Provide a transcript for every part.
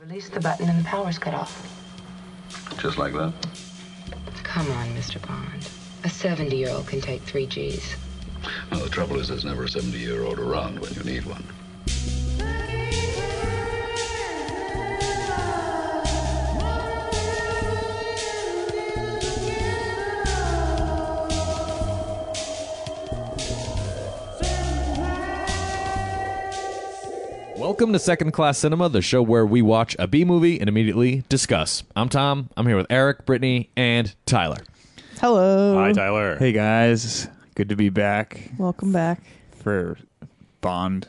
Release the button and the power's cut off. Just like that? Come on, Mr. Bond. A 70-year-old can take 3 Gs. Well, the trouble is there's never a 70-year-old around when you need one. Welcome to Second Class Cinema, the show where we watch a B movie and immediately discuss. I'm Tom. I'm here with Eric, Brittany, and Tyler. Hello. Hi, Tyler. Hey, guys. Good to be back Welcome back. for Bond.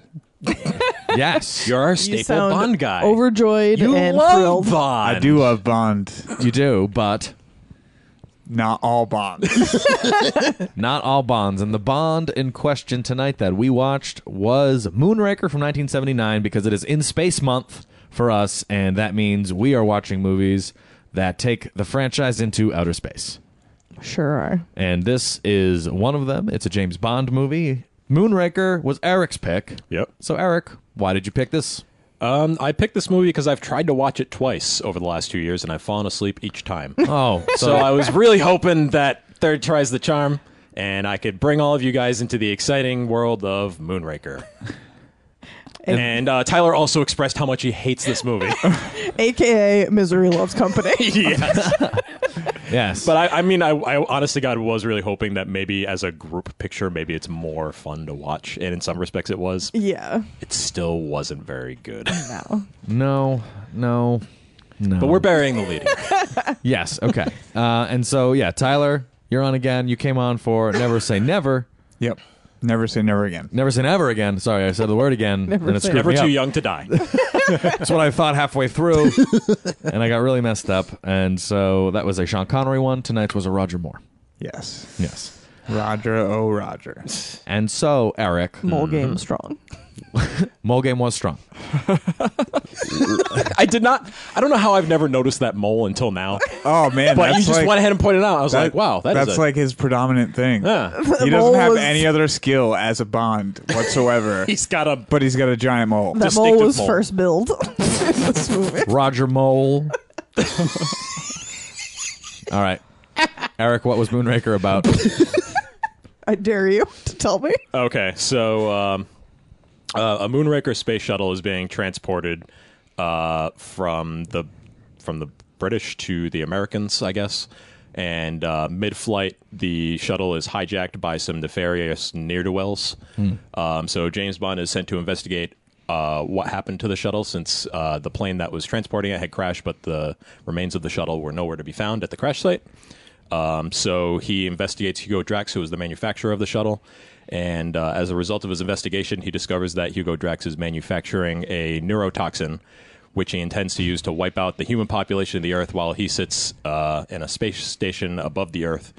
Yes, You're our You staple sound Bond guy. overjoyed You and love thrilled. Bond. I do love Bond. you do, but Not all Bonds. not all Bonds. And the Bond in question tonight that we watched was Moonraker from 1979 because it is in space month for us, and that means we are watching movies that take the franchise into outer space. Sure are. And this is one of them. It's a James Bond movie. Moonraker was Eric's pick. Yep. So, Eric, why did you pick this? I picked this movie because I've tried to watch it twice over the last 2 years, and I've fallen asleep each time. Oh, So I was really hoping that third tries the charm, and I could bring all of you guys into the exciting world of Moonraker. And Tyler also expressed how much he hates this movie. AKA Misery Loves Company. Yes. yes. But I mean, I honest to God was really hoping that maybe as a group picture, maybe it's more fun to watch. And in some respects it was. Yeah. It still wasn't very good. No. No. But we're burying the lead here. Yes, okay. And so, yeah, Tyler, you're on again. You came on for Never Say Never. Yep. Never say never again. Never Say Never again. Sorry, I said the word again. Never and it say screwed Never me too up. young to die. That's what I thought halfway through, and I got really messed up. And so that was a Sean Connery one. Tonight's was a Roger Moore. Yes. Yes. Roger, oh, Roger. And so, Eric, Mole game strong. mole game was strong. I don't know how I've never noticed that mole until now. Oh, man. But that's you just like, went ahead and pointed it out. I was that- like, wow, that's like his predominant thing. Yeah. He mole doesn't have was- any other skill as a Bond whatsoever. He's got a... But he's got a giant mole. That Distinctive mole was mole. first build in this movie. Roger Mole. All right. Eric, what was Moonraker about? I dare you to tell me. Okay, so a Moonraker space shuttle is being transported from the British to the Americans, I guess. And mid-flight, the shuttle is hijacked by some nefarious ne'er-do-wells. So James Bond is sent to investigate what happened to the shuttle, since the plane that was transporting it had crashed, but the remains of the shuttle were nowhere to be found at the crash site. So he investigates Hugo Drax, who is the manufacturer of the shuttle. And as a result of his investigation, he discovers that Hugo Drax is manufacturing a neurotoxin, which he intends to use to wipe out the human population of the Earth while he sits in a space station above the Earth,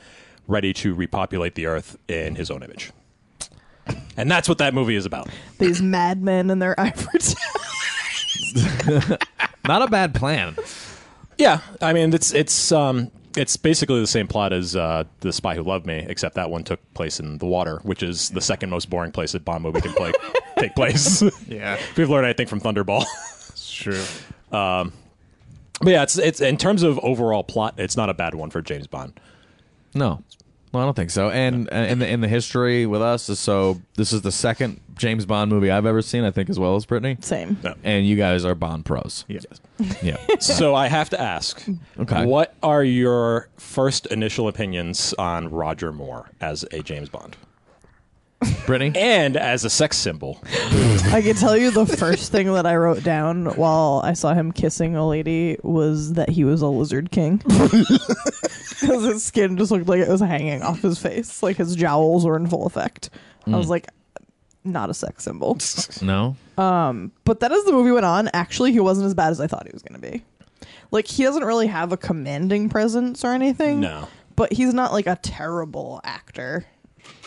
ready to repopulate the Earth in his own image. And that's what that movie is about. These madmen and their ivory towers. Not a bad plan. Yeah, I mean, it's basically the same plot as The Spy Who Loved Me, except that one took place in the water, which is the second most boring place that Bond movie can take place. Yeah. We've learned, I think, from Thunderball. It's true. But yeah, it's in terms of overall plot, it's not a bad one for James Bond. No. Well, I don't think so. And in the history with us, so this is the second James Bond movie I've ever seen, I think, as well as Brittany. Same. No. And you guys are Bond pros. Yeah. Yeah. So I have to ask, Okay. what are your first initial opinions on Roger Moore as a James Bond? Brittany? And as a sex symbol. I can tell you the first thing that I wrote down while I saw him kissing a lady was that he was a lizard king. Because his skin just looked like it was hanging off his face. Like his jowls were in full effect. I was like, not a sex symbol. No? But then as the movie went on, actually, he wasn't as bad as I thought he was going to be. Like, he doesn't really have a commanding presence or anything. No. But he's not like a terrible actor.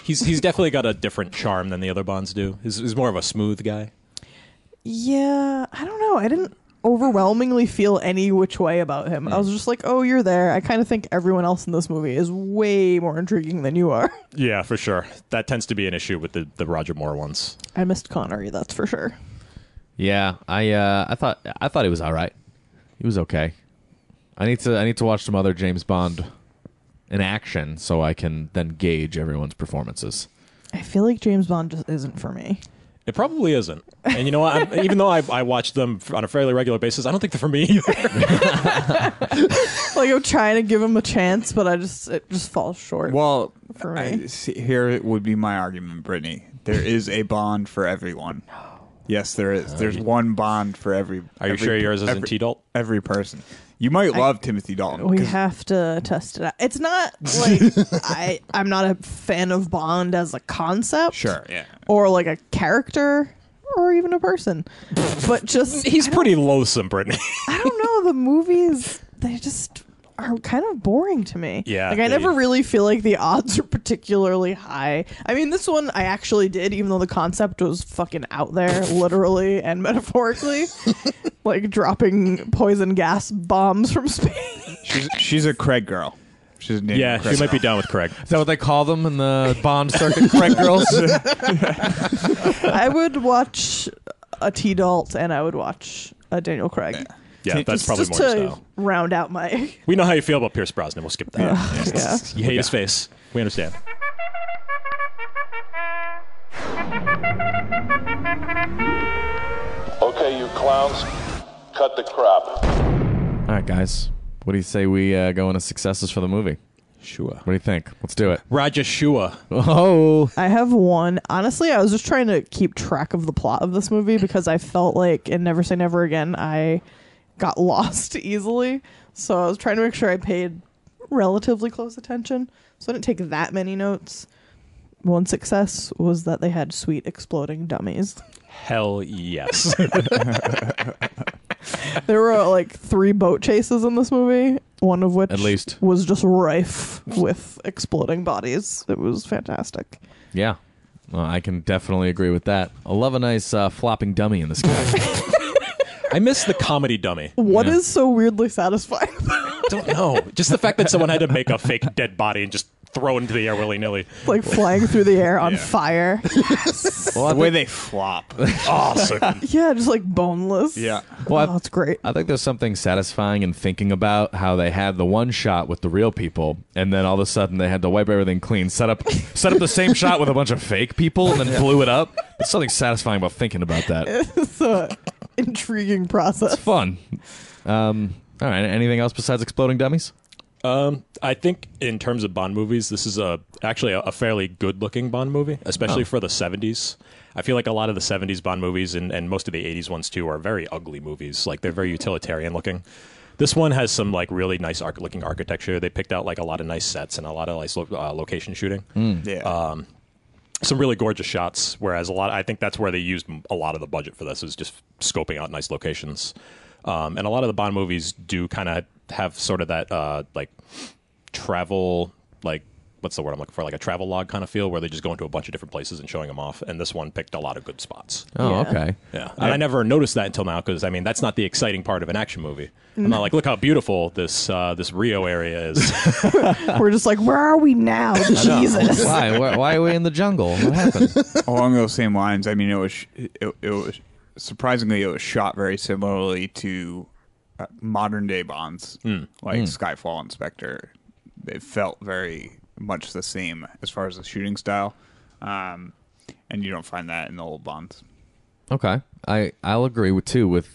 He's definitely got a different charm than the other Bonds do. He's more of a smooth guy. Yeah, I don't know. I didn't overwhelmingly feel any which way about him. I was just like, oh, you're there. I kind of think everyone else in this movie is way more intriguing than you are. Yeah, for sure. That tends to be an issue with the Roger Moore ones. I missed Connery, that's for sure. Yeah, I thought he was all right. He was okay. I need to watch some other James Bond in action so I can then gauge everyone's performances. I feel like James Bond just isn't for me. It probably isn't. And you know what? Even though I watch them on a fairly regular basis, I don't think they're for me either. Like, I'm trying to give him a chance, but it just falls short. Well, For me. here would be my argument, Brittany. There is a Bond for everyone. Yes, there is. There's one Bond for every. Are you sure yours isn't T-Dalt? Every person. You might love Timothy Dalton. We have to test it out. It's not like I'm not a fan of Bond as a concept. Sure, yeah. Or like a character or even a person. But just He's pretty loathsome, Brittany. I don't know, the movies, they just are kind of boring to me. Yeah, Like I never really feel like the odds are particularly high. I mean, this one I actually did, even though the concept was fucking out there, literally and metaphorically. Like dropping poison gas bombs from space. She's a Craig girl. She's named Yeah, Craig she might be girl. down with Craig. Is that what they call them in the Bond circuit? Craig girls? I would watch a T-Dalt and I would watch a Daniel Craig. Yeah, that's probably just more to your style. round out my... We know how you feel about Pierce Brosnan. We'll skip that. Yeah. You hate his face. We understand. Okay, you clowns, cut the crap. All right, guys. What do you say we go into successes for the movie? Sure. What do you think? Let's do it. Raja Shua. Oh, I have one. Honestly, I was just trying to keep track of the plot of this movie because I felt like in Never Say Never Again, I got lost easily. So I was trying to make sure I paid relatively close attention. So I didn't take that many notes. One success was that they had sweet exploding dummies. Hell yes. There were like 3 boat chases in this movie, one of which At least. was just rife with exploding bodies. It was fantastic. yeah. Well, I can definitely agree with that. I love a nice flopping dummy in the sky. I miss the comedy dummy. What is so weirdly satisfying? Don't know. Just the fact that someone had to make a fake dead body and just throw it into the air willy-nilly. Like flying through the air on fire. Well, The way they flop. Awesome. Yeah, just like boneless. Yeah. Well, Oh, it's great. I think there's something satisfying in thinking about how they had the one shot with the real people, and then all of a sudden they had to wipe everything clean, set up the same shot with a bunch of fake people, and then blew it up. There's something satisfying about thinking about that. It's a intriguing process. Fun. All right. Anything else besides exploding dummies? I think in terms of Bond movies, this is actually a fairly good-looking Bond movie, especially for the 70s. I feel like a lot of the 70s Bond movies and most of the 80s ones too are very ugly movies. Like they're very utilitarian looking. This one has some like really nice looking architecture. They picked out like a lot of nice sets and a lot of nice location shooting. Yeah. Some really gorgeous shots. Whereas I think that's where they used a lot of the budget for this, is just scoping out nice locations. And a lot of the Bond movies do kind of have sort of that like travel, like what's the word I'm looking for, like a travel log kind of feel, where they just go into a bunch of different places and showing them off. And this one picked a lot of good spots. Oh, Yeah. okay. Yeah, and I never noticed that until now, because I mean that's not the exciting part of an action movie. I'm not like, look how beautiful this Rio area is. We're just like, where are we now? Jesus. Why are we in the jungle? What happened? Along those same lines, I mean, it was surprisingly, it was shot very similarly to modern day Bonds, like Skyfall and Spectre. It felt very much the same as far as the shooting style, and you don't find that in the old Bonds. Okay, I'll agree with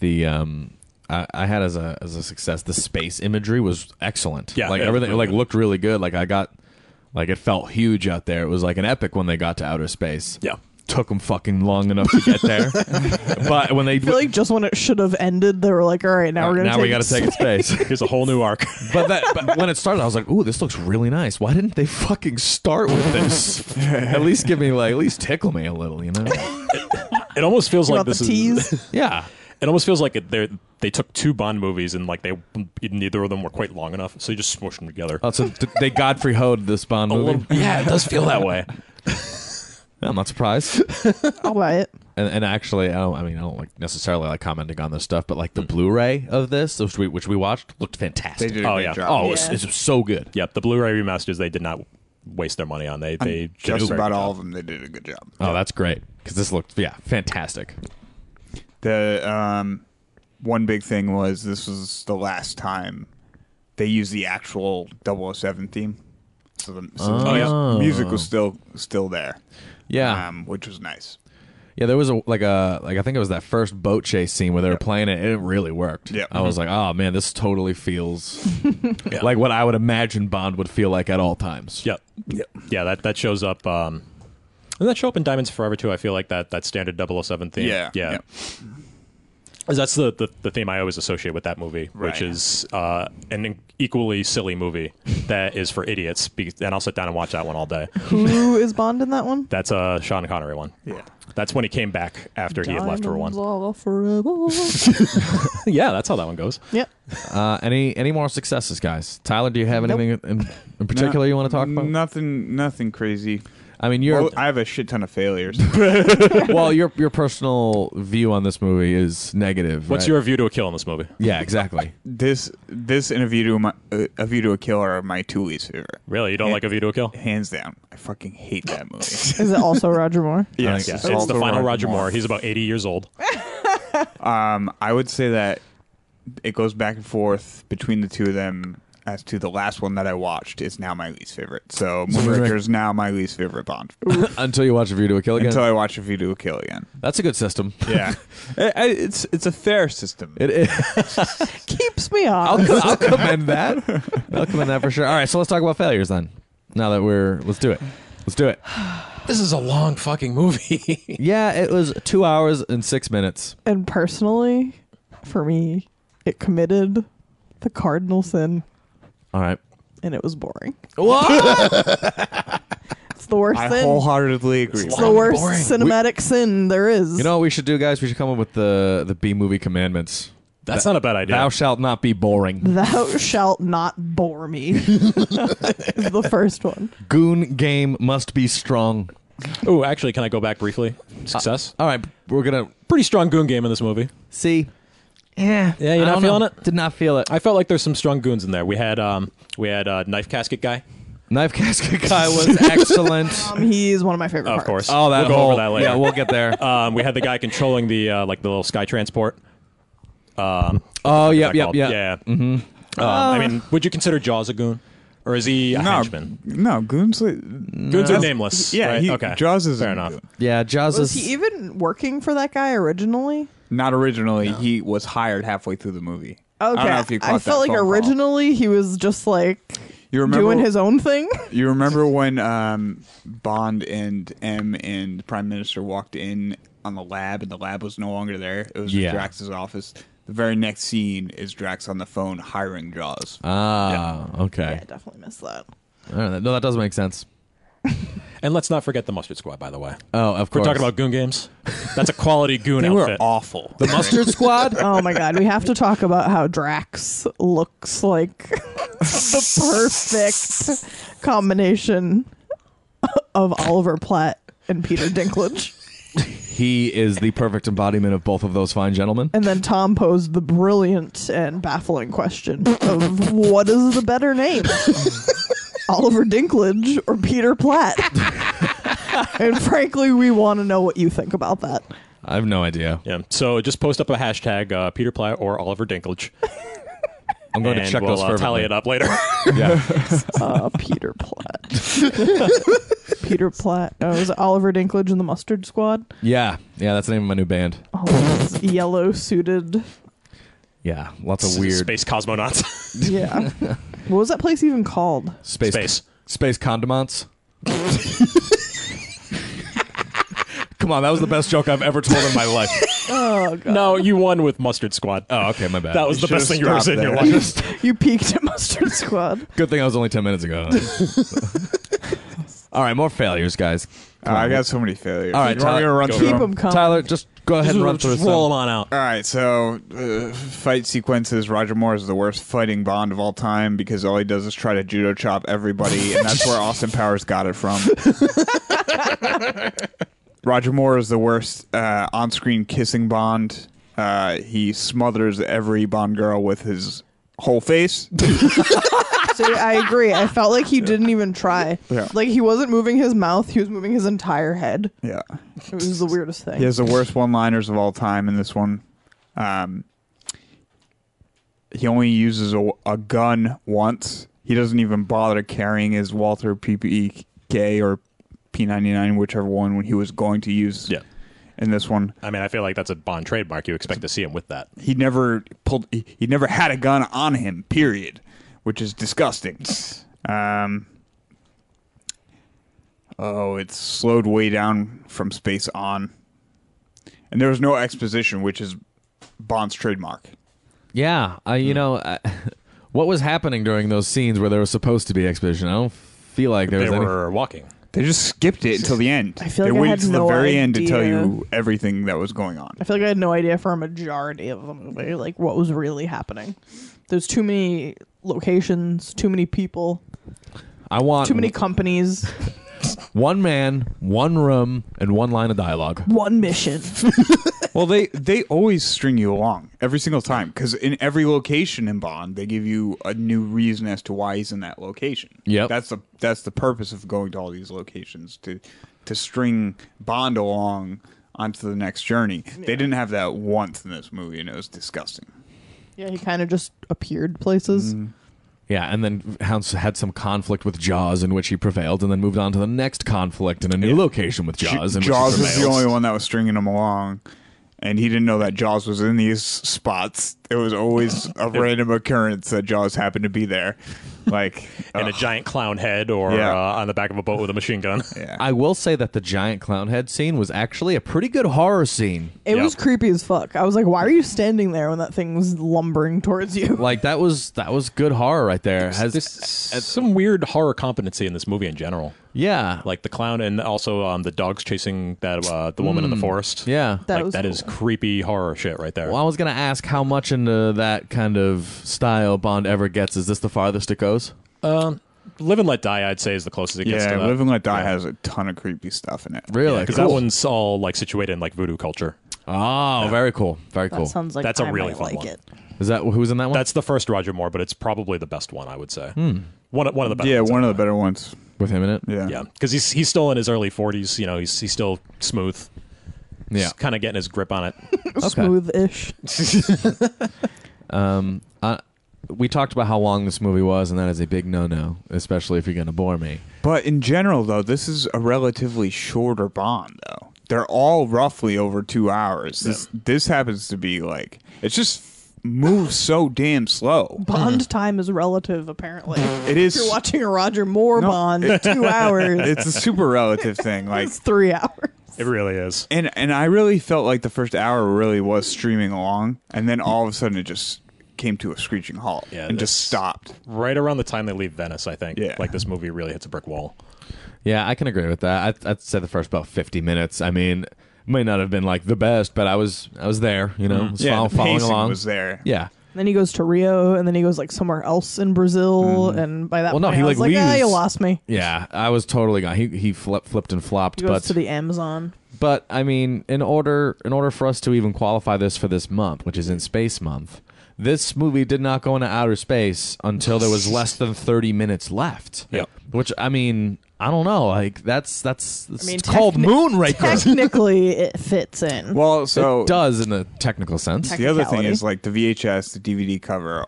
the. I had as a success. The space imagery was excellent. Yeah, like yeah, everything really like good. looked really good. Like it felt huge out there. It was like an epic when they got to outer space. Yeah. Took them fucking long enough to get there, but when they I feel like just when it should have ended, they were like, all right, now we're going to we got to take it space. Here's a whole new arc. But when it started, I was like, "Ooh, this looks really nice. Why didn't they fucking start with this? At least give me at least tickle me a little, you know?" It almost feels You like want the this tease? is. Yeah. It almost feels like they took 2 Bond movies and like neither of them were quite long enough, so you just smushed them together. Oh, so they Godfrey Hoed this Bond movie. Yeah, it does feel that way. I'm not surprised. I'll buy it. And actually, I don't like necessarily like commenting on this stuff, but like the Blu-ray of this, which we watched, looked fantastic. They did a Oh, great yeah. job. Oh, Yeah. it's so good. Yep, the Blu-ray remasters they did not waste their money on. They did a Just very about good all job. of them, they did a good job. Oh, that's great because this looked fantastic. The one big thing was this was the last time they used the actual 007 theme. So the music was still there. Yeah. Which was nice. Yeah, there was I think it was that first boat chase scene where they were playing it, and it really worked. Yep. I was like, oh man, this totally feels like what I would imagine Bond would feel like at all times. Yep. Yeah, that shows up. Doesn't that show up in Diamonds Forever too? I feel like that standard 007 theme. Yeah. Yeah. 'Cause that's the theme I always associate with that movie, which is an equally silly movie that is for idiots. And I'll sit down and watch that one all day. Who is Bond in that one? That's a Sean Connery one. Yeah. That's when he came back after he had left for one. Diamonds are forever. Yeah, that's how that one goes. Yep. Any more successes, guys? Tyler, do you have anything in particular you want to talk about? Nothing crazy. I mean, I have a shit ton of failures. well, your personal view on this movie is negative. What's right? your view to a kill in this movie? Yeah, exactly. This and A View to a Kill are my two least favorite. Really? You don't like A View to a Kill? Hands down. I fucking hate that movie. Is it also Roger Moore? Yes. Yeah, it's also the final Roger Moore. He's about 80 years old. I would say that it goes back and forth between the two of them as to the last one that I watched is now my least favorite. So Moonraker is now my least favorite Bond. Until you watch A View to a Kill again? Until I watch A View to a Kill again. That's a good system. Yeah. It's a fair system. It is. Keeps me off. I'll commend that. I'll commend that for sure. All right, so let's talk about failures then. Now that let's do it. Let's do it. This is a long fucking movie. Yeah, it was 2 hours and 6 minutes. And personally, for me, it committed the cardinal sin. All right. And it was boring. What? It's the worst I sin. wholeheartedly agree. It's the worst cinematic sin there is. You know what we should do, guys? We should come up with the B-movie commandments. That's not a bad idea. Thou shalt not be boring. Thou shalt not bore me. Is the first one. Goon game must be strong. Oh, actually, can I go back briefly? Success. All right, we're going to Pretty strong goon game in this movie. see. Yeah, Yeah, you're not feeling it? Did not feel it. I felt like there's some strong goons in there. We had Knife Casket Guy. Knife casket guy was excellent. He's one of my favorite parts. Of course. Oh, that we'll go whole, over that later. Yeah, we'll get there. We had the guy controlling the little sky transport. Oh, What's yep, that yep, called? yeah. Yeah. Mm-hmm. I mean, would you consider Jaws a goon? Or is he a henchman? No, Goons. Goons are nameless. Yeah, right? he, okay. Jaws is fair enough. Yeah, Jaws Was is... he even working for that guy originally? Not originally. No. He was hired halfway through the movie. Okay. I don't know if you caught I felt that like phone call. originally he was just like doing his own thing. You remember when Bond and M and the Prime Minister walked in on the lab and the lab was no longer there? It was just Drax's office. The very next scene is Drax on the phone hiring Jaws. Okay. Yeah, I definitely missed that. All right, no, that does make sense. And let's not forget the Mustard Squad, by the way. Oh, of course. We're talking about goon games. That's a quality goon They outfit. were awful. The Mustard Squad? Oh my god, we have to talk about how Drax looks like the perfect combination of Oliver Platt and Peter Dinklage. He is the perfect embodiment of both of those fine gentlemen. And then Tom posed the brilliant and baffling question of what is the better name? Oliver Dinklage or Peter Platt? And frankly, we want to know what you think about that. I have no idea. Yeah. So just post up a hashtag Peter Platt or Oliver Dinklage. I'm going to check we'll, those fervently. tally it up later. Yeah. Peter Platt. Peter Platt. Oh, is it Oliver Dinklage and the Mustard Squad? Yeah, that's the name of my new band. Oh, those yellow suited. Yeah, lots of weird Space cosmonauts. Yeah. What was that place even called? space condiments. Come on, that was the best joke I've ever told in my life. Oh, God. No, you won with Mustard Squad. Oh, okay, my bad. That was the best thing you ever said in your stopped life. You peaked at Mustard Squad. Good thing I was only 10 minutes ago. All right, more failures, guys. I got so many failures. All right, you want me to run through Keep them? them coming. Tyler, just go ahead and run through Just roll some. them on out. All right, so fight sequences. Roger Moore is the worst fighting Bond of all time because all he does is try to judo chop everybody, and that's where Austin Powers got it from. Roger Moore is the worst on-screen kissing Bond. He smothers every Bond girl with his whole face. See, I agree. I felt like he didn't even try. Yeah. Like, he wasn't moving his mouth. He was moving his entire head. Yeah. It was the weirdest thing. He has the worst one-liners of all time in this one. he only uses a gun once. He doesn't even bother carrying his Walther PPK or P99, whichever one, when he was going to use in this one. I mean, I feel like that's a Bond trademark. You expect to see him with that. He never had a gun on him, period, which is disgusting. It's slowed way down from space on. And there was no exposition, which is Bond's trademark. Yeah, what was happening during those scenes where there was supposed to be exposition? I don't feel like there was They any... were walking. They just skipped it until the end. I feel they like I waited had till no the very end to idea. tell you everything that was going on. I feel like I had no idea for a majority of the movie, like what was really happening. There's too many locations, too many people, I want too many companies, one man, one room, and one line of dialogue. one mission. Well, they always string you along every single time, because in every location in Bond, they give you a new reason as to why he's in that location. Yep. That's the purpose of going to all these locations, to string Bond along onto the next journey. Yeah. They didn't have that once in this movie, and it was disgusting. Yeah, he kind of just appeared places. Yeah, and then had some conflict with Jaws in which he prevailed, and then moved on to the next conflict in a new location with Jaws. In Jaws which he was the prevailed. only one that was stringing him along. And he didn't know that Jaws was in these spots. It was always a random occurrence that Jaws happened to be there. Like In a giant clown head or on the back of a boat with a machine gun. Yeah. I will say that the giant clown head scene was actually a pretty good horror scene. It Yep. was creepy as fuck. I was like, why are you standing there when that thing's lumbering towards you? Like that was good horror right there. There's some weird horror competency in this movie in general. Yeah, Like the clown and also the dogs chasing that the woman in the forest. yeah. That Is cool. creepy horror shit right there. Well, I was gonna ask how much into that kind of style Bond ever gets. Is this the farthest it goes? Live and Let Die, I'd say, is the closest it gets to that. Live and Let Die has a ton of creepy stuff in it. Really? Because Cool. that one's all like situated in like voodoo culture. Oh, very cool. Very cool. That sounds like That's a I really might fun like one. it. Is that who's in that one? That's the first Roger Moore, but it's probably the best one, I would say. One of the better Yeah, ones. one of the better ones. with him in it. Yeah. Yeah, because he's still in his early 40s. You know, he's still smooth. Yeah. He's kind of getting his grip on it. Smooth-ish. We talked about how long this movie was, and that is a big no-no, especially if you're going to bore me. But in general, though, this is a relatively shorter Bond, though. They're all roughly over 2 hours. This happens to be like, it just moves so damn slow. Bond time is relative, apparently. It is. If you're watching a Roger Moore Bond, 2 hours. It's a super relative thing. Like, It's 3 hours. It really is. and I really felt like the first hour really was streaming along, and then all of a sudden it just came to a screeching halt and just stopped. Right around the time they leave Venice, I think. Yeah. Like this movie really hits a brick wall. Yeah, I can agree with that. I'd say the first about 50 minutes. I mean, it might not have been like the best, but I was there, you know, was Yeah, the following pacing along. was there. Yeah. Then he goes to Rio, and then he goes like somewhere else in Brazil, and by that Well, no, point, he, I was like, like, leaves. you lost me. Yeah, I was totally gone. He flipped and flopped, He goes but to the Amazon. But I mean, in order for us to even qualify this for this month, which is in Space Month, this movie did not go into outer space until there was less than 30 minutes left. Yep. Which, I mean, I don't know. Like that's mean, it's called Moonraker. Technically, it fits in. Well, so It does in the technical sense. the other thing Technicality. is like the VHS, the DVD cover,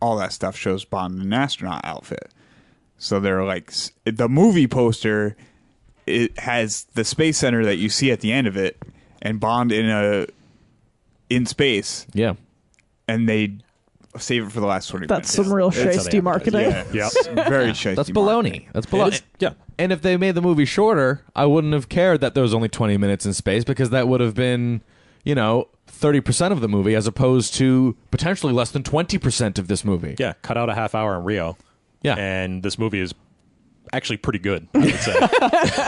all that stuff shows Bond in an astronaut outfit. So they're like the movie poster. It has the space center that you see at the end of it, and Bond in space, Yeah. and they save it for the last 20 That's minutes. some real It's how they shiesty advertise. marketing. Yeah, Yep. it's very shitty. That's marketing. baloney. That's baloney. Yeah. And if they made the movie shorter, I wouldn't have cared that there was only 20 minutes in space, because that would have been, 30% of the movie as opposed to potentially less than 20% of this movie. Yeah. Cut out a half hour in Rio. Yeah. And this movie is actually pretty good, I would say.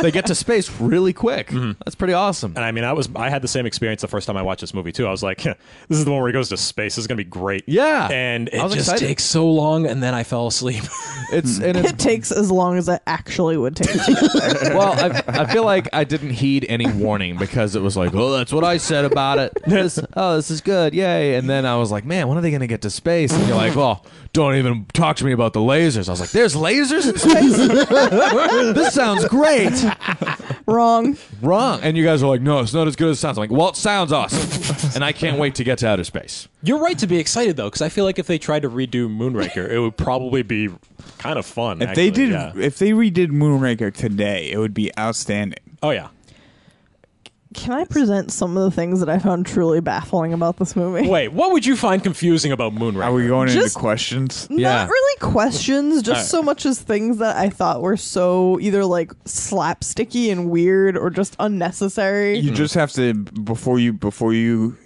They get to space really quick. That's pretty awesome. And I mean, I had the same experience the first time I watched this movie too. I was like, this is the one where he goes to space. This is gonna be great. Yeah. And I it was just excited. takes so long, and then I fell asleep. It's It takes as long as it actually would take to get there. well, I feel like I didn't heed any warning, because it was like, oh, that's what I said about it. This is good, yay! And then I was like, man, when are they gonna get to space? And you're like, oh, don't even talk to me about the lasers. I was like, there's lasers in space. This sounds great. Wrong. Wrong. And you guys are like, no, it's not as good as it sounds. I'm like, well, it sounds awesome. And I can't wait to get to outer space. You're right to be excited though, because I feel like if they tried to redo Moonraker, it would probably be kind of fun. If actually. they did, yeah. if they redid Moonraker today, it would be outstanding. Oh yeah. Can I present some of the things that I found truly baffling about this movie? Wait, what would you find confusing about Moonraker? Are we going into Just- questions? Yeah. Not really questions, just Alright. so much as things that I thought were so either like slapsticky and weird or just unnecessary. You just have to before you go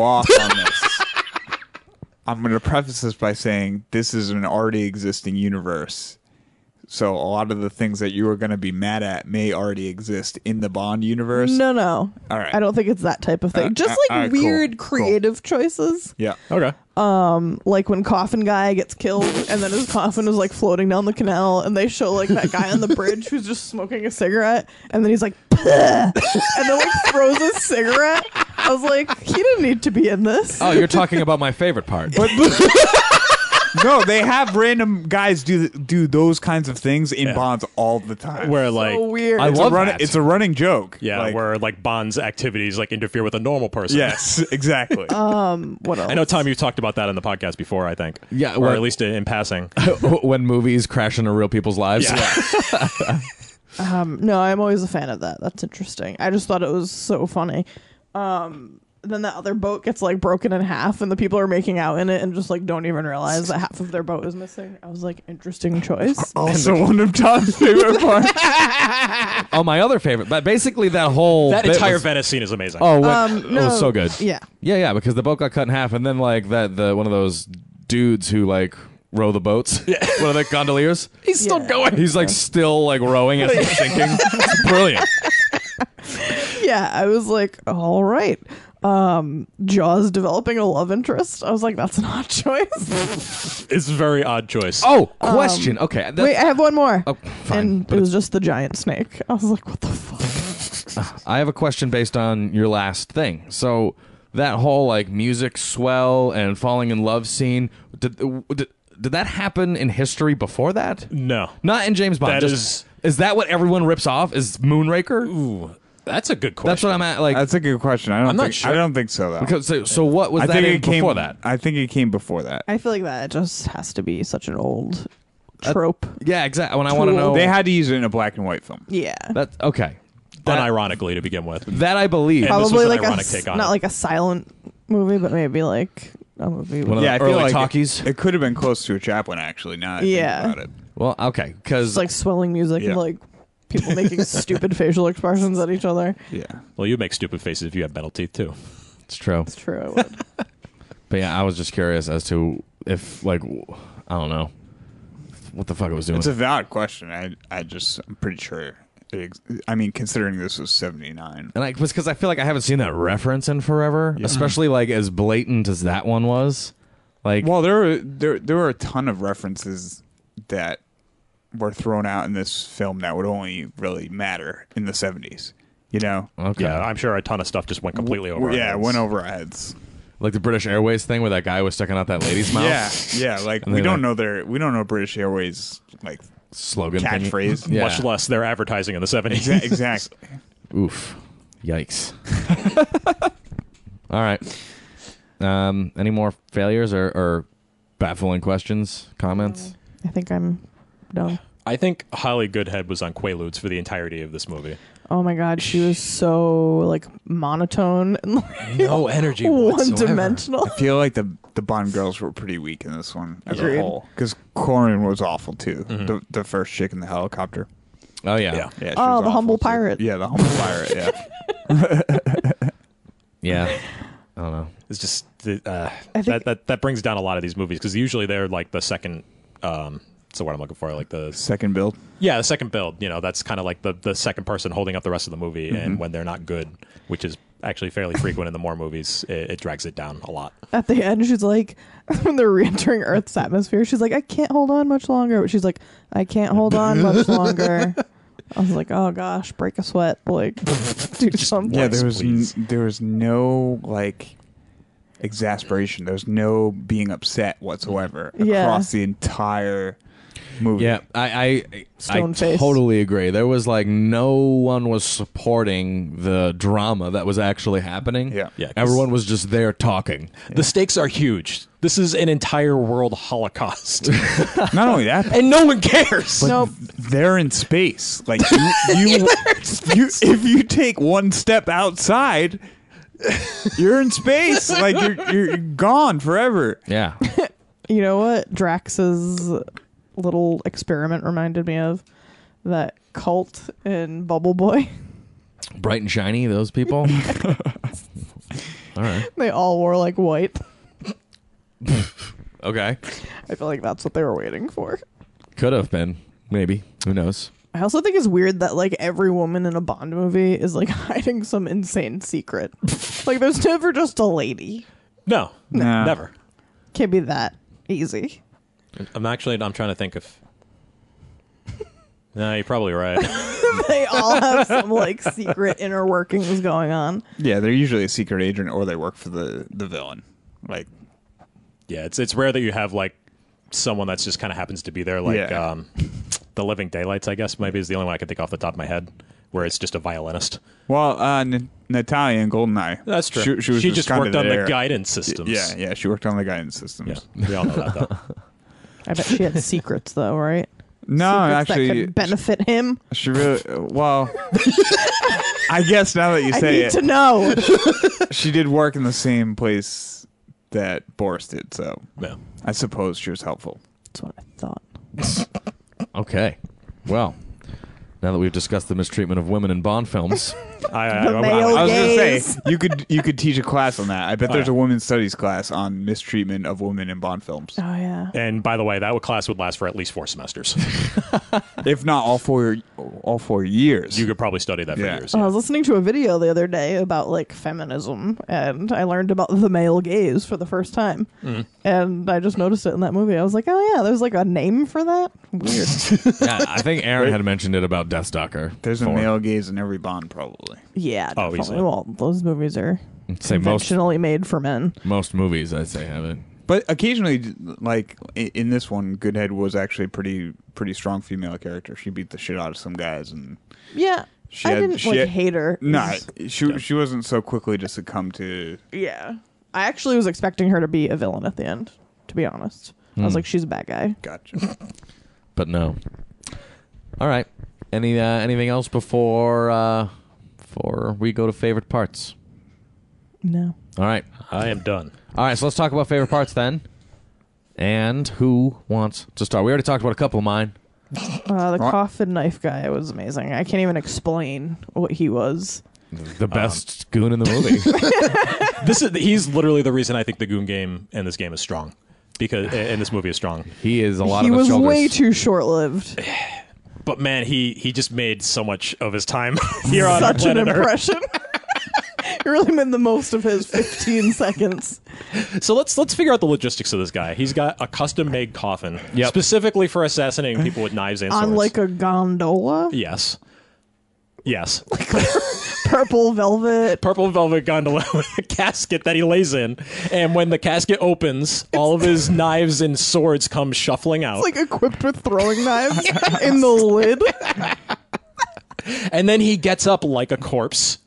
off on this. I'm going to preface this by saying this is an already existing universe. So a lot of the things that you are going to be mad at may already exist in the Bond universe. No. All right. I don't think it's that type of thing. Just like all right, cool, weird cool. creative choices. Yeah. Okay. Like when Coffin Guy gets killed and then his coffin is like floating down the canal and they show like that guy on the bridge who's just smoking a cigarette and then he's like "Pah!" and then like throws a cigarette. I was like, he didn't need to be in this. Oh, you're talking about my favorite part. No, they have random guys do those kinds of things in Yeah. Bonds all the time. Where like So weird. I it's love a that. it's a running joke. yeah, Like, where like Bond's activities like interfere with a normal person. yes, exactly. What else? I know, Tom, you've talked about that in the podcast before, I think. Yeah, or well- at least in passing. When movies crash into real people's lives. Yeah. No, I'm always a fan of that. That's interesting. I just thought it was so funny. Then that other boat gets like broken in half and the people are making out in it and just like don't even realize that half of their boat is missing. I was like, interesting choice. Also, one of Tom's favorite parts. Oh, my other favorite. But basically that whole That bit entire was- Venice scene is amazing. Oh, it No, was so good. Yeah. Yeah, because the boat got cut in half, and then like the one of those dudes who like row the boats, one of the gondoliers, he's still Yeah. going. he's like still like rowing as he's sinking. It's brilliant. Yeah, I was like, all right. Jaws developing a love interest. I was like, that's an odd choice. It's a very odd choice. Oh, question. Okay, that- Wait, I have one more. Oh, fine. And But it was just the giant snake. I was like, what the fuck? I have a question based on your last thing. So that whole like music swell and falling in love scene, did that happen in history before that? No. Not in James Bond. That Is that what everyone rips off? Is Moonraker? Ooh, that's a good question. That's what I'm at. Like, That's a good question. I I'm not think, sure. I don't think so, though. because so what was I that think in it came before that? I think it came before that. I feel like that just has to be such an old trope. Yeah, exactly. When I want to know, They had to use it in a black and white film. Yeah. that's okay. That, Unironically to begin with. that I believe. And this Probably was an like ironic a take on not it. like a silent movie, but maybe like a movie. One of With, the I feel early like talkies. It could have been close to a Chaplin, actually. Now that I Yeah. think about it. Well, okay, because just like swelling music Yeah. and like people making stupid facial expressions at each other. Yeah. Well, you'd make stupid faces if you had metal teeth too. it's true. It's true. I would. But yeah, I was just curious as to if like I don't know what the fuck it was doing. It's a valid question. I'm pretty sure. I mean, considering this was 79. And because I feel like I haven't seen that reference in forever, especially like as blatant as that one was. Like, Well, there were a ton of references that were thrown out in this film that would only really matter in the 70s. You know? okay, Yeah, I'm sure a ton of stuff just went completely over. our Yeah, it heads. went over our heads. like the British Airways thing where that guy was sticking out that lady's mouth. Yeah, like And we they don't like- know British Airways like Slogan catchphrase. Yeah. Much less their advertising in the 70s. Exactly. Oof, yikes. All right. Any more failures or baffling questions, comments? I think I'm done. I think Holly Goodhead was on Quaaludes for the entirety of this movie. Oh my god, she was so like monotone and like No energy one dimensional. I feel like the Bond girls were pretty weak in this one as Agreed. a whole. Because Corin was awful too. The first chick in the helicopter. Oh yeah, Yeah. Yeah, she Oh, was the humble awful, too. pirate. Yeah, the humble pirate. Yeah. yeah. I don't know. It's just I think- that brings down a lot of these movies because usually they're like the second. So what I'm looking for, like the Second build. the second build. You know, that's kind of like the second person holding up the rest of the movie, and when they're not good, which is actually fairly frequent in the more movies, it drags it down a lot. At the end, she's like, when they're re-entering Earth's atmosphere, she's like, I can't hold on much longer. But she's like, I can't hold on much longer. I was like, oh gosh, break a sweat, like, do something. Yeah, Please. there was no like exasperation. There was no being upset whatsoever Yeah. across the entire movie. Yeah, I Stone face. totally agree. There was like no one was supporting the drama that was actually happening. Yeah. Yeah, 'cause Everyone was just there talking. The stakes are huge. This is an entire world holocaust, Not only that, and no one cares. Nope. they're in space. Like you if you take one step outside, you're in space. Like you're gone forever. Yeah. You know what Drax's little experiment reminded me of? That cult in Bubble Boy. Bright and shiny, those people. All right. They all wore like white. Okay. I feel like that's what they were waiting for. Could have been. Maybe. Who knows? I also think it's weird that like every woman in a Bond movie is like hiding some insane secret. Like there's never just a lady. No, Nah. never. Can't be that easy. I'm trying to think of. No, you're probably right. They all have some like secret inner workings going on. Yeah, they're usually a secret agent or they work for the villain. Like Yeah, it's rare that you have like someone that's just kind of happens to be there, like Yeah. the Living Daylights, I guess maybe is the only one I can think off the top of my head, where it's just a violinist. well, Natalia in Goldeneye. That's true. She was just kinda worked on there. the guidance systems. Yeah, she worked on the guidance systems. Yeah, we all know that though. I bet she had secrets though, right? No, Secrets that actually, could benefit him. she really. Well, I guess now that you I say need it, to know. she did work in the same place that Boris did, so Yeah. I suppose she was helpful. That's what I thought. Okay. Well, now that we've discussed the mistreatment of women in Bond films, The male I was gonna gaze. say you could teach a class on that. I bet there's a women's studies class on mistreatment of women in Bond films. Oh yeah. And by the way, that class would last for at least 4 semesters. If not all 4 years. You could probably study that for Yeah. years. I was listening to a video the other day about like feminism, and I learned about the male gaze for the first time. And I just noticed it in that movie. I was like, oh yeah, there's like a name for that. Weird. yeah, I think Aaron had mentioned it about Deathstalker. There's a before. male gaze in every Bond, probably. Yeah, Oh, definitely. easily. Well, those movies are Say most conventionally made for men. movies, I'd say, have it. But occasionally, like in this one, Goodhead was actually a pretty strong female character. She beat the shit out of some guys, and Yeah, She I had- didn't she like had- hate her. nah, she wasn't so quickly to succumb to. Yeah, I actually was expecting her to be a villain at the end. To be honest, I was like, she's a bad guy. Gotcha. But no. All right. Anything else before we go to favorite parts? No. All right. I am done. All right, so let's talk about favorite parts then. And who wants to start? We already talked about a couple of mine. The coffin knife guy was amazing. I can't even explain what he was. The best goon in the movie. He's literally the reason I think the Goon game and this game is strong, because and this movie is strong. He is a lot He of the was shoulders. way too short-lived. But man, he just made so much of his time here on Such an planet Earth. impression. He really made the most of his 15 seconds. So let's figure out the logistics of this guy. He's got a custom-made coffin Yep. specifically for assassinating people with knives and swords. On like a gondola. Yes. Purple velvet. Purple velvet gondola with a casket that he lays in, and when the casket opens, all of his knives and swords come shuffling out. Like equipped with throwing knives in the lid. And then he gets up like a corpse,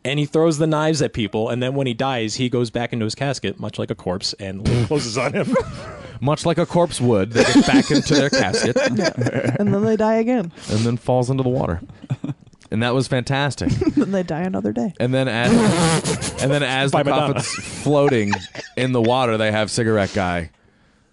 and he throws the knives at people, and then when he dies, he goes back into his casket, much like a corpse, and the lid closes on him. Much like a corpse would, they get back into their casket And then they die again. and then falls into the water. And that was fantastic. Then they die another day. And then as By the Madonna. coffin's floating in the water, they have cigarette guy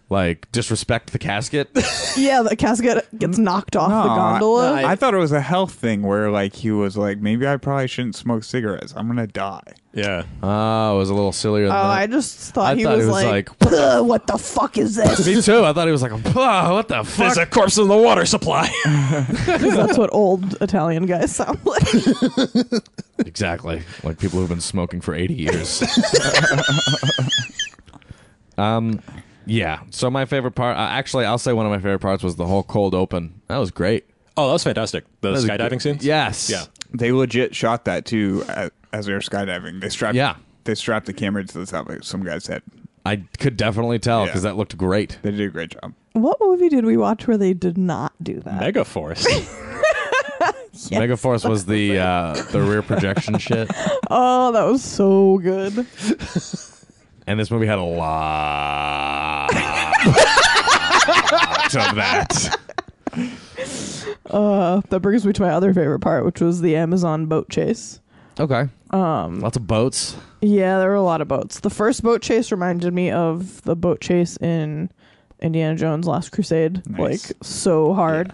like disrespect the casket. Yeah, the casket gets knocked off the gondola. I thought it was a health thing where like he was like, maybe I probably shouldn't smoke cigarettes. I'm gonna die. Yeah. Oh, it was a little sillier than that. I just thought I he thought was it was like, like- "Ugh, what the fuck is this? Me too. I thought he was like, "Oh, what the There's fuck?" a corpse in the water supply. 'Cause that's what old Italian guys sound like. Exactly. Like people who've been smoking for 80 years. Yeah. So my favorite part, actually, I'll say one of my favorite parts was the whole cold open. That was great. Oh, that was fantastic. The was skydiving scenes? Yes. Yeah. They legit shot that too as they were skydiving. They strapped the camera to the top of some guy's head. I could definitely tell because Yeah. that looked great. They did a great job. What movie did we watch where they did not do that? Megaforce. Megaforce was the rear projection shit. Oh, that was so good. And this movie had a lot of that. That brings me to my other favorite part, which was the Amazon boat chase. Okay. Lots of boats. Yeah, there were a lot of boats. The first boat chase reminded me of the boat chase in Indiana Jones Last Crusade. Nice. Like, so hard.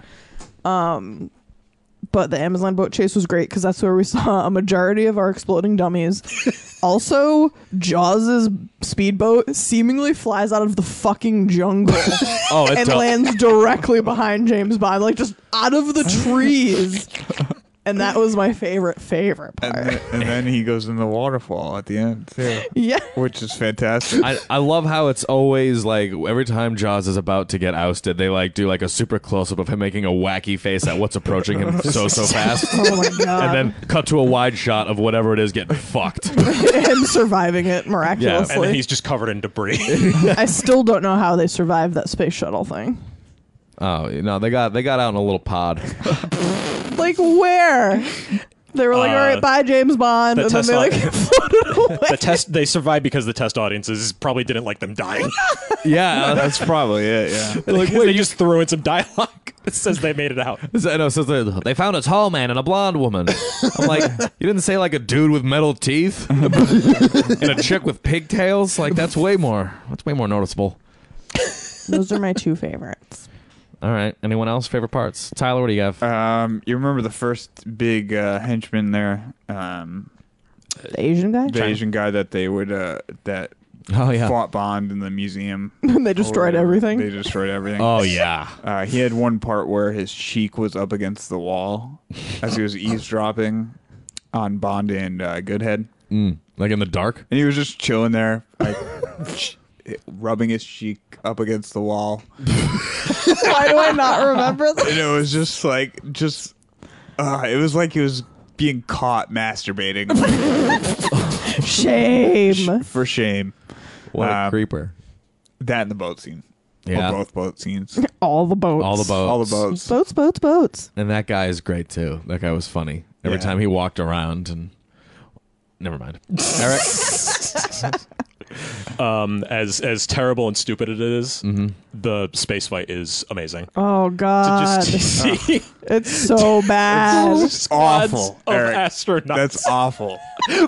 But the Amazon boat chase was great because that's where we saw a majority of our exploding dummies. Also, Jaws' speedboat seemingly flies out of the fucking jungle and lands directly behind James Bond, like just out of the trees. And that was my favorite part. And then he goes in the waterfall at the end too. Yeah. Which is fantastic. I love how it's always like every time Jaws is about to get ousted, they like do like a super close up of him making a wacky face at what's approaching him so fast. Oh my god. And then cut to a wide shot of whatever it is getting fucked. Him surviving it miraculously. And then he's just covered in debris. I still don't know how they survived that space shuttle thing. Oh no, they got out in a little pod. Like where? They were like, all right, bye, James Bond. And then they like floated away. They survived because the test audiences probably didn't like them dying. Yeah, That's probably it, yeah. Like, they just threw in some dialogue that says they made it out. No, so they found a tall man and a blonde woman. I'm like, you didn't say like a dude with metal teeth and a chick with pigtails? Like that's way more noticeable. Those are my two favorites. All right. Anyone else? Favorite parts? Tyler, what do you have? You remember the first big henchman there? The Asian guy? The Asian guy that they would that fought Bond in the museum. They destroyed everything. They destroyed everything. Oh yeah. He had one part where his cheek was up against the wall as he was eavesdropping on Bond and Goodhead. Like in the dark? And he was just chilling there, like rubbing his cheek up against the wall. Why do I not remember that? And it was just like, it was like he was being caught masturbating. Shame. For shame. What a creeper. That and the boat scene. Yeah. Or both boat scenes. All the boats. All the boats. All the boats. Boats. And that guy is great too. That guy was funny. Every time he walked around and never mind. Eric? As terrible and stupid it is, the space fight is amazing. Oh god. To see it's so bad. It's awful. Of Eric. astronauts That's awful.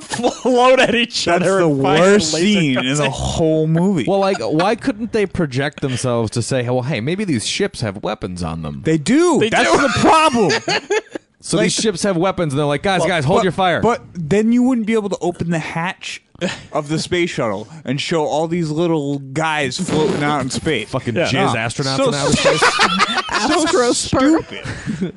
float at each That's other. the and fire worst laser scene guns in the whole movie. Well, like, why couldn't they project themselves to say, well, hey, maybe these ships have weapons on them? They do. That's the problem. So these ships have weapons, and they're like, guys, hold your fire. But then you wouldn't be able to open the hatch of the space shuttle and show all these little guys floating out in space. Fucking jizz astronauts So in outer space. Astro stupid.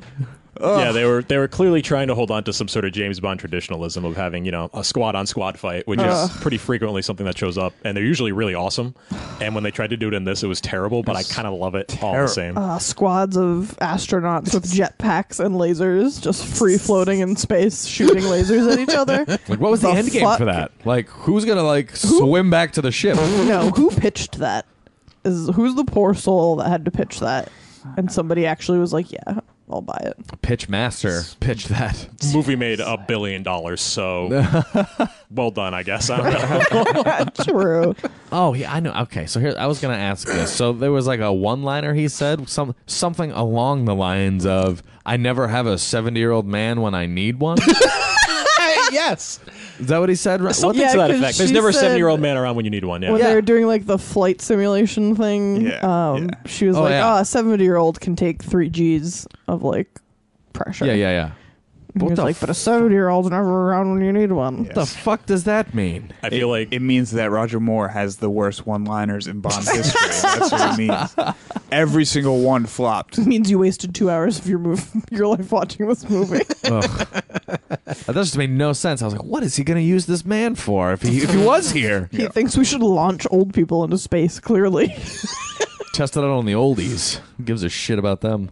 Yeah, they were clearly trying to hold on to some sort of James Bond traditionalism of having, a squad on squad fight, which is pretty frequently something that shows up, and they're usually really awesome. And when they tried to do it in this, it was terrible, but I kind of love it all the same. Squads of astronauts with jetpacks and lasers just free floating in space, shooting lasers at each other. Like, what was the end game for that? Like, who's gonna swim back to the ship? No, who pitched that? Who's the poor soul that had to pitch that? And somebody actually was like, yeah, I'll buy it. Pitch master pitched that. Movie made $1 billion, so well done, I guess. I don't know. True. Oh, yeah, I know. Okay, so here I was gonna ask this. So there was like a one-liner he said, something along the lines of, "I never have a 70-year-old man when I need one." Yes. Is that what he said? Something to that effect. There's never a 70-year-old man around when you need one. Yeah. When they were doing like the flight simulation thing, she was like, a 70-year-old can take 3 Gs of like pressure. Yeah. And he was like, but a 70-year-old's never around when you need one. What the fuck does that mean? I feel like it means that Roger Moore has the worst one-liners in Bond history. That's what it means. Every single one flopped. It means you wasted 2 hours of your life watching this movie. That just made no sense. I was like, what is he going to use this man for if he was here? He thinks we should launch old people into space, clearly. Test it out on the oldies. Who gives a shit about them?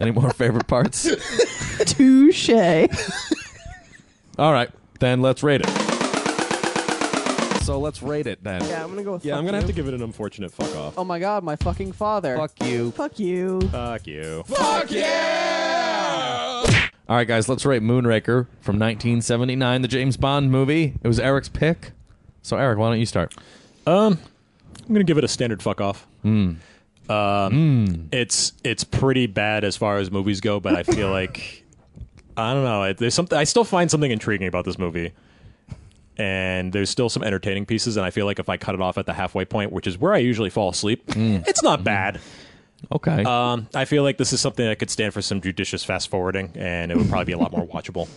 Any more favorite parts? Touche. All right, then let's rate it. so let's rate it then. Yeah, I'm gonna go with Yeah, fuck I'm gonna you. have to give it an unfortunate fuck off. Oh my god, my fucking father. Fuck you. Fuck you. Fuck you. All right, guys, let's rate Moonraker from 1979, the James Bond movie. It was Eric's pick. So, Eric, why don't you start? I'm gonna give it a standard fuck off. It's pretty bad as far as movies go, but I feel like I don't know. There's something I still find something intriguing about this movie, and there's still some entertaining pieces. And I feel like if I cut it off at the halfway point, which is where I usually fall asleep, it's not bad. Okay. I feel like this is something that could stand for some judicious fast forwarding, and it would probably be a lot more watchable.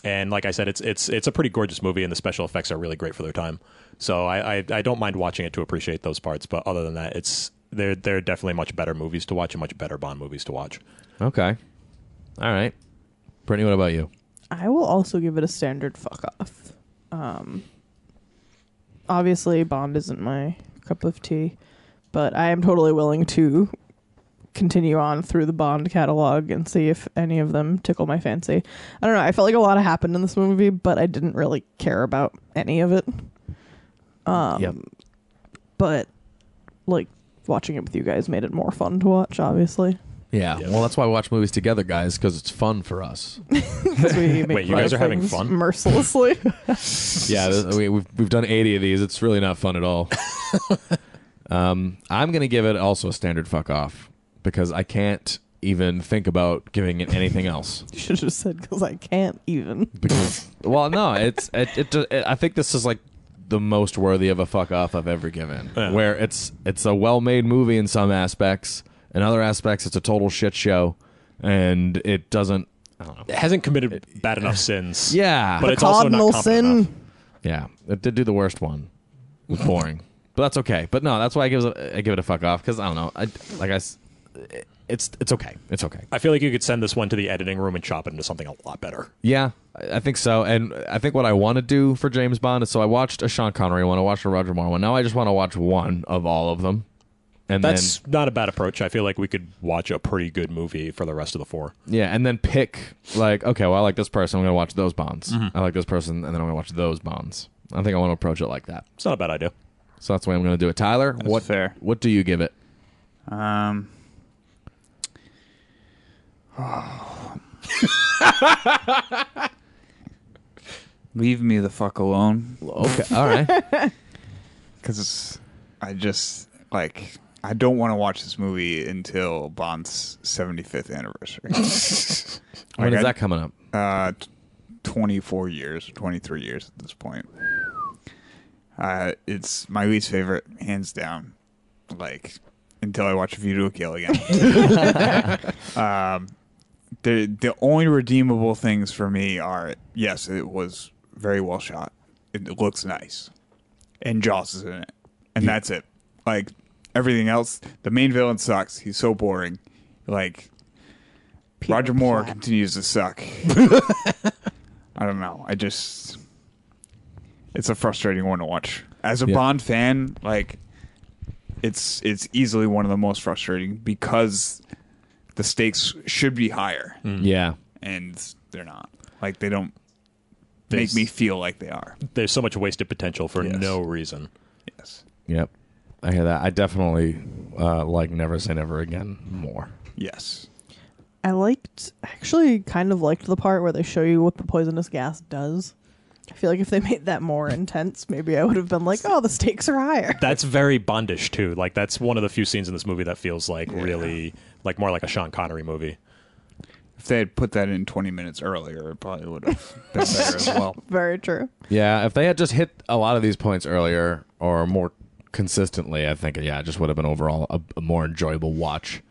And like I said, it's a pretty gorgeous movie, and the special effects are really great for their time. So I don't mind watching it to appreciate those parts. But other than that, they're definitely much better movies to watch and much better Bond movies to watch. Okay. All right. Brittany, what about you? I will also give it a standard fuck off. Obviously, Bond isn't my cup of tea, but I am totally willing to continue on through the Bond catalog and see if any of them tickle my fancy. I don't know. I felt like a lot happened in this movie, but I didn't really care about any of it. Yep. But like watching it with you guys made it more fun to watch, obviously. Yeah. Well, that's why we watch movies together, guys, because it's fun for us. 'Cause we make Wait, you guys fun are having things fun? mercilessly. Yeah, we've done 80 of these. It's really not fun at all. I'm going to give it also a standard fuck off because I can't even think about giving it anything else. You should have just said because I can't even. Because, well, no, I think this is like the most worthy of a fuck off I've ever given. Yeah. Where it's a well-made movie in some aspects, in other aspects it's a total shit show, and it doesn't. I don't know. It hasn't committed bad enough sins. Yeah, but The it's also cardinal not competent sin. enough. yeah, it did do the worst one. It was boring, but that's okay. But no, that's why I give it a fuck off because I don't know. It's okay. It's okay. I feel like you could send this one to the editing room and chop it into something a lot better. Yeah, I think so. And I think what I want to do for James Bond is, so I watched a Sean Connery one, I watched a Roger Moore one. Now I just want to watch one of all of them. And That's not a bad approach. I feel like we could watch a pretty good movie for the rest of the four. yeah, and then pick, like, okay, well, I like this person, I'm going to watch those Bonds. I like this person, and then I'm going to watch those Bonds. I think I want to approach it like that. It's not a bad idea. So that's the way I'm going to do it. Tyler, That's fair. What do you give it? Leave me the fuck alone. Okay, all right. Because I just, I don't want to watch this movie until Bond's 75th anniversary. When is that coming up? 24 years, 23 years at this point. It's my least favorite, hands down. Until I watch A View to a Kill again. The only redeemable things for me are, yes, it was very well shot. It looks nice. And Joss is in it. And that's it. Everything else, the main villain sucks. He's so boring. Roger Moore Platt. continues to suck. I don't know. It's a frustrating one to watch. As a Bond fan, it's easily one of the most frustrating because the stakes should be higher. Yeah. And they're not. They don't make me feel like they are. There's so much wasted potential for Yes. no reason. Yes. Yep. I hear that. I definitely like Never Say Never Again more. Yes. I actually kind of liked the part where they show you what the poisonous gas does. I feel like if they made that more intense, maybe I would have been like, oh, the stakes are higher. That's very Bondish too. That's one of the few scenes in this movie that feels really more like a Sean Connery movie. If they had put that in 20 minutes earlier, it probably would have been better as well. Very true. Yeah, if they had just hit a lot of these points earlier or more consistently, I think, it just would have been overall a more enjoyable watch.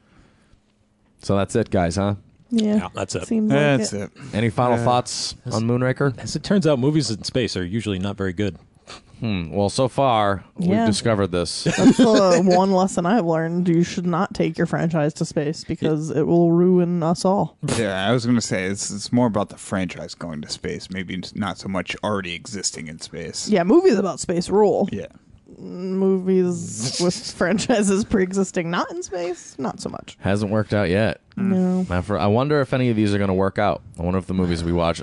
So that's it, guys, huh? Yeah, that's it. Seems like That's it. Any final thoughts on Moonraker? As it turns out, movies in space are usually not very good. Well, so far, Yeah. we've discovered this. That's the one lesson I've learned. You should not take your franchise to space because it will ruin us all. Yeah, I was going to say, it's more about the franchise going to space, maybe not so much already existing in space. Yeah, movies about space rule. Yeah. Movies with franchises pre-existing not in space, not so much. Hasn't worked out yet. No. I wonder if any of these are going to work out. I wonder if the movies we watch...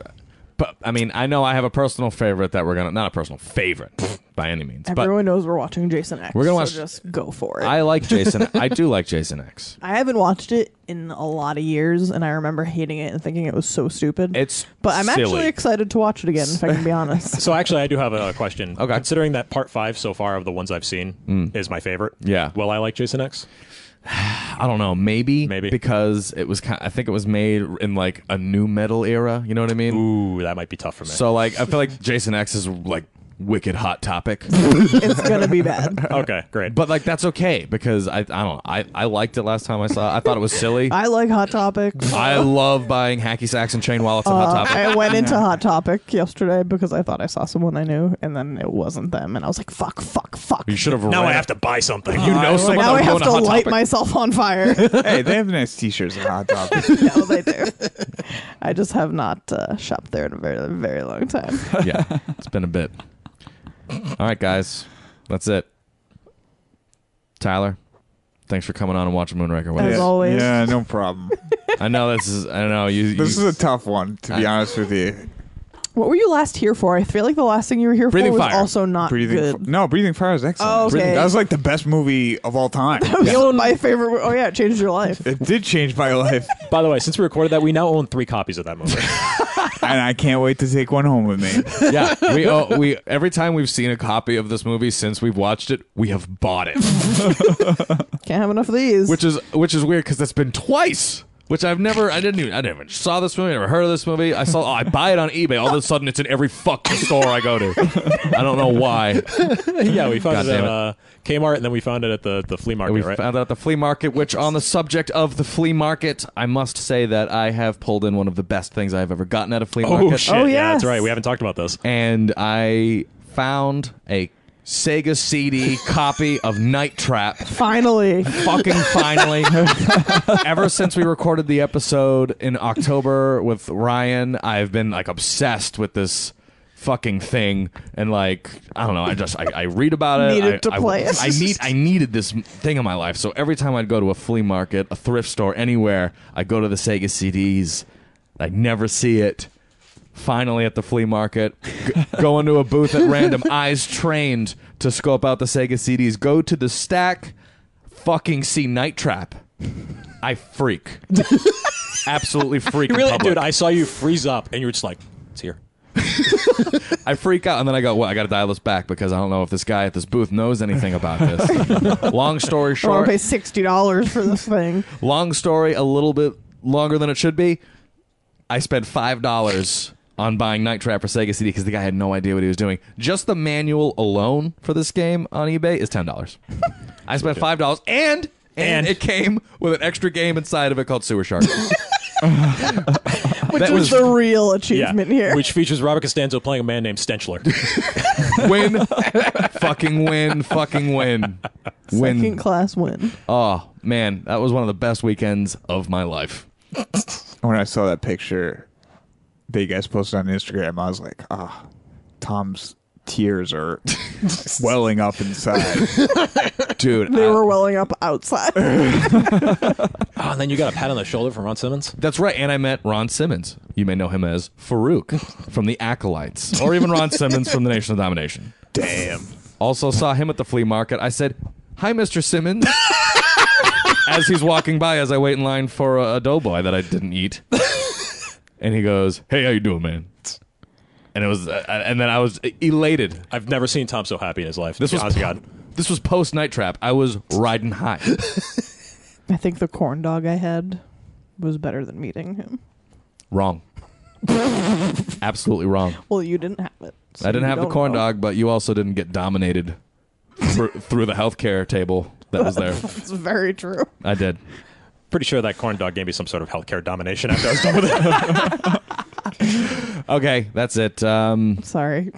But I mean, I know I have a personal favorite that we're gonna not a personal favorite by any means. Everyone knows we're watching Jason X. We're gonna watch. So just go for it. I like Jason. I do like Jason X. I haven't watched it in a lot of years, and I remember hating it and thinking it was so stupid. But I'm silly. actually excited to watch it again, if I can be honest. So actually, I do have a question. Okay. Considering that part 5 so far of the ones I've seen is my favorite. Yeah. Will I like Jason X? I don't know. Maybe because it was. I think it was made in like a new metal era. You know what I mean? Ooh, that might be tough for me. So like, I feel like Jason X is like wicked hot topic. It's gonna be bad. Okay, great. But like that's okay because I don't know. I liked it last time I saw it. I thought it was silly. I like Hot Topic. I love buying hacky sacks and chain wallets at Hot Topic. I went into Hot Topic yesterday because I thought I saw someone I knew, and then it wasn't them, and I was like, "Fuck." You should have. Now I have to buy something. You know someone Now that I would have go to to Hot light Topic? myself on fire. Hey, they have nice T-shirts at Hot Topic. No, they do. I just have not shopped there in a very, very long time. Yeah, it's been a bit. All right, guys, that's it. Tyler, thanks for coming on and watching Moonraker with As us. always. Yeah, no problem. I know this is. I know you. This is a tough one, to be honest with you. What were you last here for? I feel like the last thing you were here Breathing for was Fire. also not good. Breathing Fire is excellent. Oh, okay. That was like the best movie of all time. That was my favorite. Oh yeah, it changed your life. It did change my life, By the way, since we recorded that, we now own 3 copies of that movie. and I can't wait to take one home with me. Yeah, we every time we've seen a copy of this movie since we've watched it, we have bought it, Can't have enough of these. which is weird because that's been twice. Which I never saw this movie, never heard of this movie. I buy it on eBay. All of a sudden, it's in every fucking store I go to. I don't know why. Yeah, we found God it damn at Kmart, and then we found it at the flea market, We right? found it at the flea market, which on the subject of the flea market, I must say that I have pulled in one of the best things I've ever gotten at a flea market. Oh, shit. Oh, Yeah, that's yes. right. We haven't talked about this. And I found a Sega CD copy of Night Trap. Finally. Fucking finally. Ever since we recorded the episode in October with Ryan, I've been like obsessed with this fucking thing, and like I don't know, I read about it. Needed to play it. I needed this thing in my life. So every time I'd go to a flea market, a thrift store, anywhere, I go to the Sega CDs. I'd never see it. Finally at the flea market, go into a booth at random, eyes trained to scope out the Sega CDs, go to the stack, fucking see Night Trap. I freak. Absolutely freak in Really, public. dude, I saw you freeze up, and you were just like, it's here. I freak out, and then I go, well, I got to dial this back because I don't know if this guy at this booth knows anything about this. Long story I want short, to pay $60 for this thing. long story, a little bit longer than it should be. I spent $5 on buying Night Trap for Sega CD because the guy had no idea what he was doing. Just the manual alone for this game on eBay is $10. I spent $5, and it came with an extra game inside of it called Sewer Shark. Which was the real achievement here. Which features Robert Costanzo playing a man named Stenchler. Win. Fucking win. Fucking win. Win. Second class win. Oh, man. That was one of the best weekends of my life. When I saw that picture that you guys posted on Instagram, I was like, Tom's tears are welling up inside. Dude. They were welling up outside. Oh, and then you got a pat on the shoulder from Ron Simmons? That's right. And I met Ron Simmons. You may know him as Farouk from The Acolytes. Or even Ron Simmons from The Nation of Domination. Damn. Also saw him at the flea market. I said, "Hi, Mr. Simmons." As he's walking by, as I wait in line for a doughboy that I didn't eat. And he goes, "Hey, how you doing, man?" And it was, and then I was elated. I've never seen Tom so happy in his life. This was honest to God. This was post Night Trap. I was riding high. I think the corn dog I had was better than meeting him. Wrong. Absolutely wrong. Well, you didn't have it. so I didn't you have the don't corn know. dog, but you also didn't get dominated through the healthcare table that was there. It's very true. I did. Pretty sure that corn dog gave me some sort of healthcare domination after I was done with it. Okay, that's it. Sorry.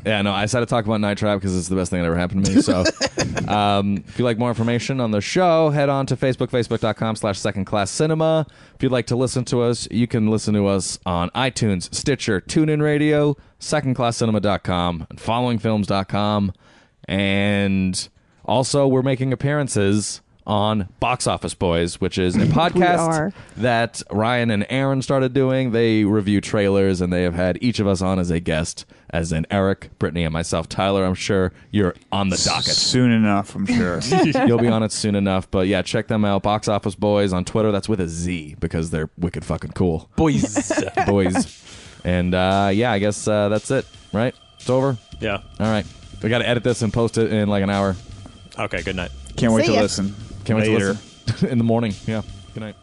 Yeah, no, I decided to talk about Night Trap because it's the best thing that ever happened to me. So if you'd like more information on the show, head on to Facebook, facebook.com/secondclasscinema. If you'd like to listen to us, you can listen to us on iTunes, Stitcher, TuneIn Radio, secondclasscinema.com, and followingfilms.com. And also, we're making appearances on Box Office Boys, which is a podcast that Ryan and Aaron started doing. They review trailers, and they have had each of us on as a guest, as in Eric, Brittany, and myself. Tyler, I'm sure you're on the docket. Soon enough, I'm sure. You'll be on it soon enough. But yeah, check them out. Box Office Boys on Twitter. That's with a Z because they're wicked fucking cool. Boys. And yeah, I guess that's it, right? It's over? Yeah. All right. We got to edit this and post it in like an hour. Okay, good night. Can't wait See to ya. listen. Can't wait Later. to listen in the morning. Yeah. Good night.